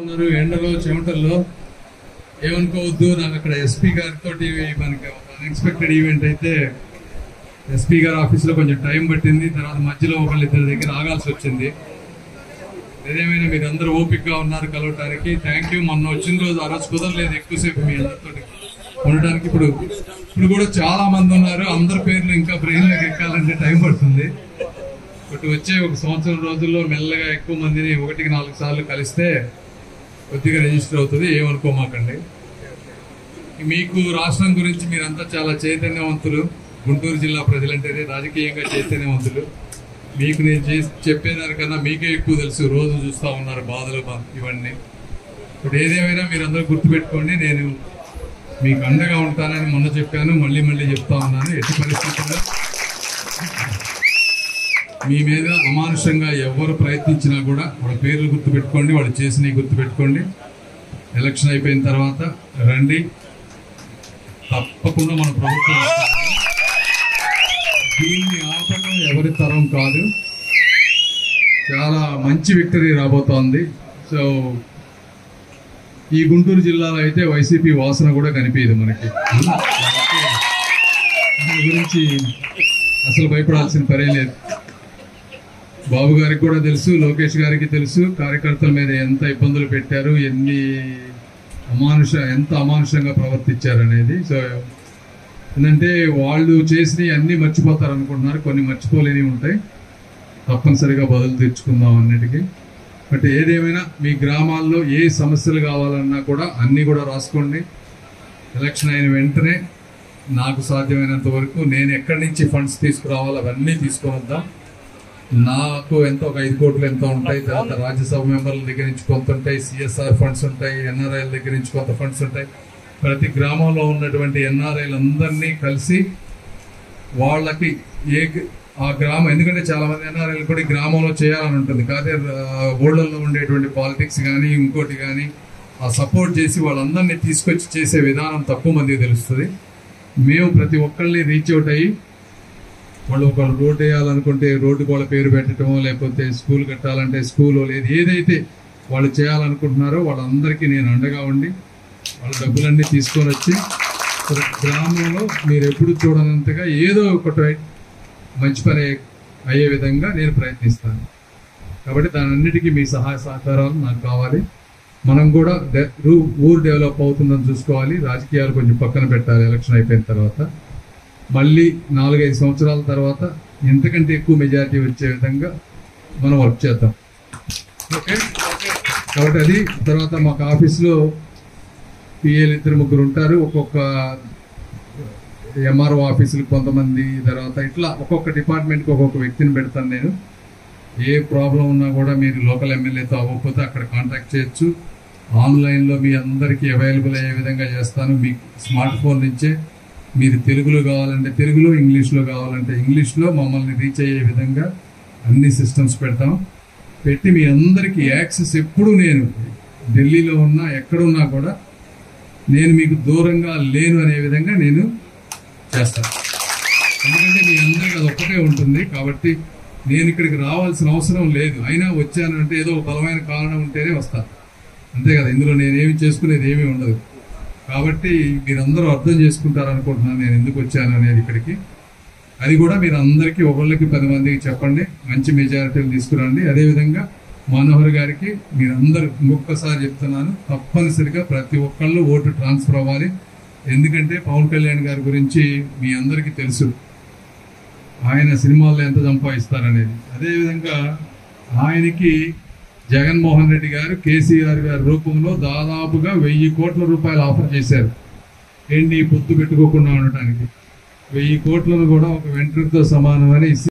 ఉన్నారు ఎండలో చెమటల్లో ఏమనుకోవద్దు. నాకు అక్కడ ఎస్పీ గారితో మనకి అన్ఎక్స్పెక్టెడ్ ఈవెంట్ అయితే ఎస్పీ గారి ఆఫీస్లో కొంచెం టైం పట్టింది. తర్వాత మధ్యలో ఒకళ్ళిద్దరి దగ్గర ఆగాల్సి వచ్చింది. ఏదేమైనా మీరు అందరూ ఓపికగా ఉన్నారు కలవటానికి. Thank you. మొన్న వచ్చిన రోజు ఆ రోజు కుదరలేదు ఎక్కువసేపు మీ అందరితో ఉండడానికి. ఇప్పుడు కూడా చాలా మంది ఉన్నారు. అందరి పేర్లు ఇంకా బ్రెయిన్లోకి ఎక్కాలంటే టైం పడుతుంది. బట్ వచ్చే ఒక సంవత్సరం రోజుల్లో మెల్లగా ఎక్కువ మందిని 1-4 సార్లు కలిస్తే కొద్దిగా రిజిస్టర్ అవుతుంది. ఏమనుకోమాకండి. మీకు రాష్ట్రం గురించి మీరంతా చాలా చైతన్యవంతులు. గుంటూరు జిల్లా ప్రజలంటేనే రాజకీయంగా చైతన్యవంతులు. మీకు నేను చెప్పేదానికన్నా మీకే ఎక్కువ తెలుసు. రోజు చూస్తూ ఉన్నారు బాధలు ఇవన్నీ. ఇప్పుడు ఏదేమైనా మీరందరూ గుర్తుపెట్టుకోండి, నేను మీకు అండగా ఉంటానని మొన్న చెప్పాను, మళ్ళీ చెప్తా ఉన్నాను. ఎట్టి పరిస్థితుల్లో మీ మీద అమానుషంగా ఎవరు ప్రయత్నించినా కూడా వాళ్ళ పేర్లు గుర్తుపెట్టుకోండి, వాళ్ళు చేసినవి గుర్తుపెట్టుకోండి. ఎలక్షన్ అయిపోయిన తర్వాత రండి, తప్పకుండా మన ప్రభుత్వం దీన్ని ఆపడం ఎవరి తరం కాదు. చాలా మంచి విక్టరీ రాబోతోంది. సో ఈ గుంటూరు జిల్లాలో అయితే వైసీపీ వాసన కూడా కనిపించదు మనకి. దాని గురించి అసలు భయపడాల్సిన పనే లేదు. బాబు గారికి కూడా తెలుసు, లోకేష్ గారికి తెలుసు కార్యకర్తల మీద ఎంత ఇబ్బందులు పెట్టారు, ఎంత అమానుషంగా ప్రవర్తించారనేది. సో ఏంటంటే వాళ్ళు చేసినవి అన్నీ మర్చిపోతారు అనుకుంటున్నారు, కొన్ని మర్చిపోలేనివి ఉంటాయి. తప్పనిసరిగా బదులు తెచ్చుకుందాం అన్నిటికీ. బట్ ఏదేమైనా మీ గ్రామాల్లో ఏ సమస్యలు కావాలన్నా కూడా అన్నీ కూడా రాసుకోండి. ఎలక్షన్ అయిన వెంటనే నాకు సాధ్యమైనంత వరకు నేను ఎక్కడి నుంచి ఫండ్స్ తీసుకురావాలో అవన్నీ తీసుకొని వద్దాం. నాకు ఎంతో ఒక 5 కోట్లు ఎంతో ఉంటాయి. తర్వాత రాజ్యసభ మెంబర్ల దగ్గర నుంచి కొంత ఉంటాయి, సిఎస్ఆర్ ఫండ్స్ ఉంటాయి, ఎన్ఆర్ఐల దగ్గర నుంచి కొంత ఫండ్స్ ఉంటాయి. ప్రతి గ్రామంలో ఉన్నటువంటి ఎన్ఆర్ఐలు అందరినీ కలిసి వాళ్ళకి ఆ గ్రామం, ఎందుకంటే చాలా మంది ఎన్ఆర్ఐలు కూడా ఈ గ్రామంలో చేయాలని ఉంటుంది. కాదే ఊళ్ళల్లో ఉండేటువంటి పాలిటిక్స్ కానీ ఇంకోటి కానీ ఆ సపోర్ట్ చేసి వాళ్ళందరినీ తీసుకొచ్చి చేసే విధానం తక్కువ మందికి తెలుస్తుంది. మేము ప్రతి ఒక్కరిని రీచ్ అవుట్ అయ్యి వాళ్ళు ఒక రోడ్డు వేయాలనుకుంటే రోడ్డుకు వాళ్ళ పేరు పెట్టడమో, లేకపోతే స్కూల్ కట్టాలంటే స్కూల్, లేదు ఏదైతే వాళ్ళు చేయాలనుకుంటున్నారో వాళ్ళందరికీ నేను అండగా ఉండి వాళ్ళ డబ్బులన్నీ తీసుకొని వచ్చి గ్రామంలో మీరు ఎప్పుడు చూడనంతగా ఏదో ఒకటి మంచి పని అయ్యే విధంగా నేను ప్రయత్నిస్తాను. కాబట్టి దానన్నిటికీ మీ సహాయ సహకారాలు నాకు కావాలి. మనం కూడా ఊరు డెవలప్ అవుతుందని చూసుకోవాలి. రాజకీయాలు కొంచెం పక్కన పెట్టాలి. ఎలక్షన్ అయిపోయిన తర్వాత మళ్ళీ 4-5 సంవత్సరాల తర్వాత ఎంతకంటే ఎక్కువ మెజారిటీ వచ్చే విధంగా మనం వర్క్ చేద్దాం. ఓకే. కాబట్టి అది తర్వాత మాకు ఆఫీస్లో పిఏలు 2-3 ఉంటారు. ఒక్కొక్క ఎంఆర్ఓ ఆఫీసులకు కొంతమంది, తర్వాత ఇట్లా ఒక్కొక్క డిపార్ట్మెంట్కి ఒక్కొక్క వ్యక్తిని పెడతాను నేను. ఏ ప్రాబ్లం ఉన్నా కూడా మీరు లోకల్ ఎమ్మెల్యేతో అవ్వకపోతే అక్కడ కాంటాక్ట్ చేయొచ్చు. ఆన్లైన్లో మీ అందరికీ అవైలబుల్ అయ్యే విధంగా చేస్తాను. మీ స్మార్ట్ ఫోన్ నుంచే మీరు తెలుగులో కావాలంటే తెలుగులో, ఇంగ్లీష్లో కావాలంటే ఇంగ్లీష్లో మమ్మల్ని రీచ్ అయ్యే విధంగా అన్ని సిస్టమ్స్ పెట్టి మీ అందరికీ యాక్సెస్ ఎప్పుడు నేను ఢిల్లీలో ఉన్నా ఎక్కడున్నా కూడా నేను మీకు దూరంగా లేను అనే విధంగా నేను చేస్తాను. ఎందుకంటే మీ అందరికీ అది ఒక్కటే ఉంటుంది. కాబట్టి నేను ఇక్కడికి రావాల్సిన అవసరం లేదు. అయినా వచ్చాను అంటే ఏదో బలమైన కారణం ఉంటేనే వస్తాను, అంతే కదా. ఇందులో నేనేమి చేసుకునేది ఏమీ ఉండదు. కాబట్టి మీరందరూ అర్థం చేసుకుంటారనుకుంటున్నాను నేను ఎందుకు వచ్చాను అనేది ఇక్కడికి. అది కూడా మీరు అందరికీ ఒకళ్ళకి 10 మందికి చెప్పండి, మంచి మెజారిటీలు తీసుకురండి. అదేవిధంగా మనోహర్ గారికి మీరందరూ ఇంకొకసారి చెప్తున్నాను, తప్పనిసరిగా ప్రతి ఒక్కళ్ళు ఓటు ట్రాన్స్ఫర్ అవ్వాలి. ఎందుకంటే పవన్ కళ్యాణ్ గారి గురించి మీ అందరికీ తెలుసు, ఆయన సినిమాల్లో ఎంత సంపాదిస్తారనేది. అదేవిధంగా ఆయనకి జగన్మోహన్ రెడ్డి గారు కేసీఆర్ గారి రూపంలో దాదాపుగా 1000 కోట్ల రూపాయలు ఆఫర్ చేశారు. ఏంటి పొత్తు పెట్టుకోకుండా ఉండటానికి. 1000 కోట్లను కూడా ఒక వెంట్రుకతో సమానమని